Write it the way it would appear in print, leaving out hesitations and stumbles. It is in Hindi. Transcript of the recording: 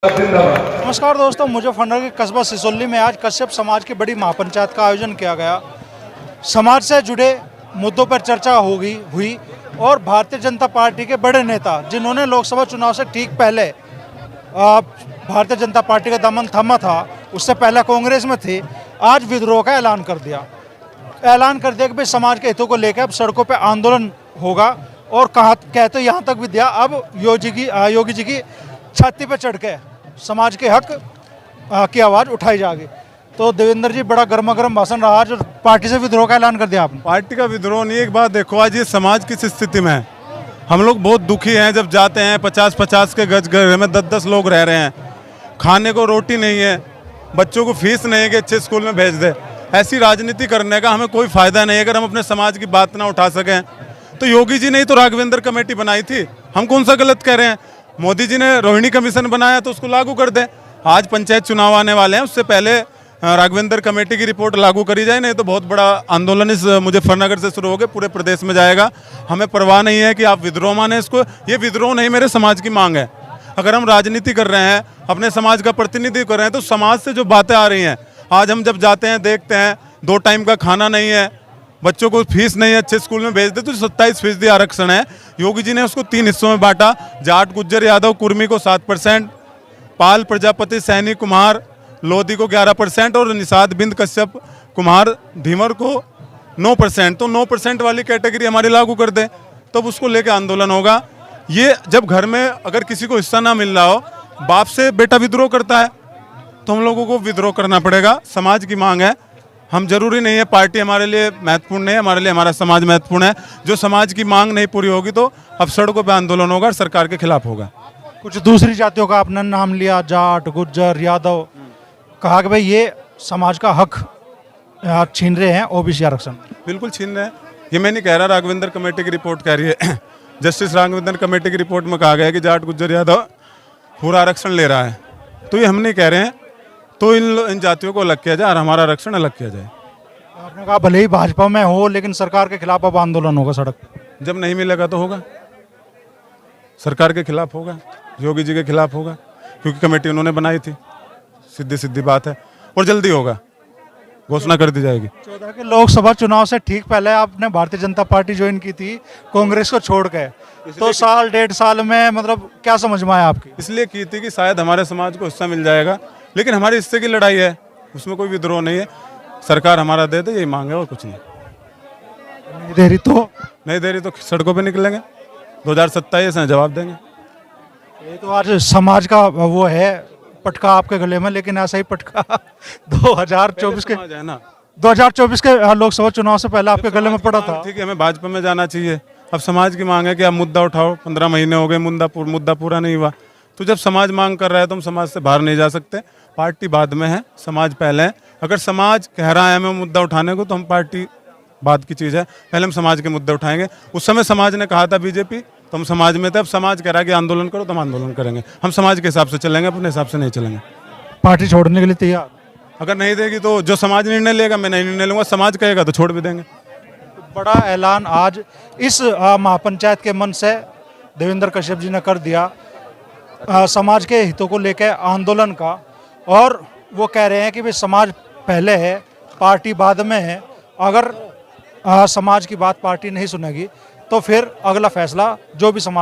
नमस्कार दोस्तों, मुजफ्फरनगर के कस्बा सिसोली में आज कश्यप समाज की बड़ी महापंचायत का आयोजन किया गया। समाज से जुड़े मुद्दों पर चर्चा हुई और भारतीय जनता पार्टी के बड़े नेता जिन्होंने लोकसभा चुनाव से ठीक पहले भारतीय जनता पार्टी का दामन थामा था, उससे पहले कांग्रेस में थे, आज विद्रोह का ऐलान कर दिया कि भाई समाज के हितों को लेकर अब सड़कों पर आंदोलन होगा। और कहते यहाँ तक भी दिया, अब योगी जी की छाती पर चढ़ के समाज के हक की आवाज़ उठाई जाएगी। तो देवेंद्र जी, बड़ा गर्मा गर्म भाषण रहा आज, पार्टी से विद्रोह का ऐलान कर दिया आपने। पार्टी का विद्रोह नहीं, एक बात देखो, आज ये समाज किस स्थिति में है। हम लोग बहुत दुखी हैं। जब जाते हैं 50-50 के गज घर में 10-10 लोग रह रहे हैं, खाने को रोटी नहीं है, बच्चों को फीस नहीं है कि अच्छे स्कूल में भेज दे। ऐसी राजनीति करने का हमें कोई फायदा नहीं है। अगर हम अपने समाज की बात ना उठा सकें तो योगी जी ने ही तो राघवेंद्र कमेटी बनाई थी, हम कौन सा गलत कह रहे हैं। मोदी जी ने रोहिणी कमीशन बनाया तो उसको लागू कर दें। आज पंचायत चुनाव आने वाले हैं, उससे पहले राघवेंद्र कमेटी की रिपोर्ट लागू करी जाए, नहीं तो बहुत बड़ा आंदोलन इस मुजफ्फरनगर से शुरू होकर पूरे प्रदेश में जाएगा। हमें परवाह नहीं है कि आप विद्रोह माने इसको, ये विद्रोह नहीं, मेरे समाज की मांग है। अगर हम राजनीति कर रहे हैं, अपने समाज का प्रतिनिधित्व कर रहे हैं, तो समाज से जो बातें आ रही हैं, आज हम जब जाते हैं देखते हैं 2 टाइम का खाना नहीं है, बच्चों को फीस नहीं है, अच्छे स्कूल में भेज दे, तो 27% आरक्षण है। योगी जी ने उसको 3 हिस्सों में बांटा। जाट, गुज्जर, यादव, कुर्मी को 7%, पाल, प्रजापति, सैनी, कुम्हार, लोधी को 11% और निषाद, बिंद, कश्यप, कुम्हार, धीवर को 9%। तो 9% वाली कैटेगरी हमारी लागू कर दे, तब उसको लेके आंदोलन होगा। ये जब घर में अगर किसी को हिस्सा ना मिल रहा हो, बाप से बेटा विद्रोह करता है, तो हम लोगों को विद्रोह करना पड़ेगा। समाज की मांग है। हम जरूरी नहीं है, पार्टी हमारे लिए महत्वपूर्ण नहीं है, हमारे लिए हमारा समाज महत्वपूर्ण है। जो समाज की मांग नहीं पूरी होगी तो अब सड़कों पे आंदोलन होगा और सरकार के खिलाफ होगा। कुछ दूसरी जातियों का आपने नाम लिया, जाट, गुज्जर, यादव, कहा कि भाई ये समाज का हक छीन रहे हैं ओबीसी आरक्षण। बिल्कुल छीन रहे हैं, ये मैं नहीं कह रहा, राघवेंद्र कमेटी की रिपोर्ट कह रही है। जस्टिस राघवेंद्र कमेटी की रिपोर्ट में कहा गया है कि जाट, गुज्जर, यादव पूरा आरक्षण ले रहा है। तो ये हम नहीं कह रहे हैं, तो इन जातियों को अलग किया जाए और हमारा आरक्षण अलग किया जाए। आपने कहा भले ही भाजपा में हो, लेकिन सरकार के खिलाफ अब आंदोलन होगा सड़क पे। जब नहीं मिलेगा तो होगा, सरकार के खिलाफ होगा, योगी जी के खिलाफ होगा, क्योंकि कमेटी उन्होंने बनाई थी। सीधी बात है, और जल्दी होगा, घोषणा कर दी जाएगी। 14 के लोकसभा चुनाव से ठीक पहले आपने भारतीय जनता पार्टी ज्वाइन की थी कांग्रेस को छोड़ के, तो 1.5 साल में मतलब क्या समझ में आया आपकी? इसलिए की थी कि शायद हमारे समाज को हिस्सा मिल जाएगा, लेकिन हमारे हिस्से की लड़ाई है, उसमें कोई विद्रोह नहीं है। सरकार हमारा दे दे, यही मांग है और कुछ नहीं। नहीं दे रही तो सड़कों पे निकलेंगे, 2027 में जवाब देंगे। ये तो आज समाज का वो है पटका आपके गले में, लेकिन ऐसा ही पटका 2024 के लोकसभा चुनाव से पहले आपके गले में पड़ा था। ठीक है, हमें भाजपा में जाना चाहिए। अब समाज की मांग है कि आप मुद्दा उठाओ, 15 महीने हो गए, मुद्दा पूरा नहीं हुआ। तो जब समाज मांग कर रहा है तो हम समाज से बाहर नहीं जा सकते। पार्टी बाद में है, समाज पहले है। अगर समाज कह रहा है हमें मुद्दा उठाने को, तो हम पार्टी बाद की चीज़ है, पहले हम समाज के मुद्दे उठाएंगे। उस समय समाज ने कहा था बीजेपी, तो हम समाज में थे। अब समाज कह रहा है कि आंदोलन करो, तो हम आंदोलन करेंगे। हम समाज के हिसाब से चलेंगे, अपने हिसाब से नहीं चलेंगे। पार्टी छोड़ने के लिए तैयार? अगर नहीं देगी तो जो समाज निर्णय लेगा, मैं नहीं निर्णय लूँगा। समाज कहेगा तो छोड़ भी देंगे। बड़ा ऐलान आज इस महापंचायत के मन से देवेंद्र कश्यप जी ने कर दिया, समाज के हितों को लेकर आंदोलन का। और वो कह रहे हैं कि भाई समाज पहले है, पार्टी बाद में है। अगर समाज की बात पार्टी नहीं सुनेगी तो फिर अगला फैसला जो भी समाज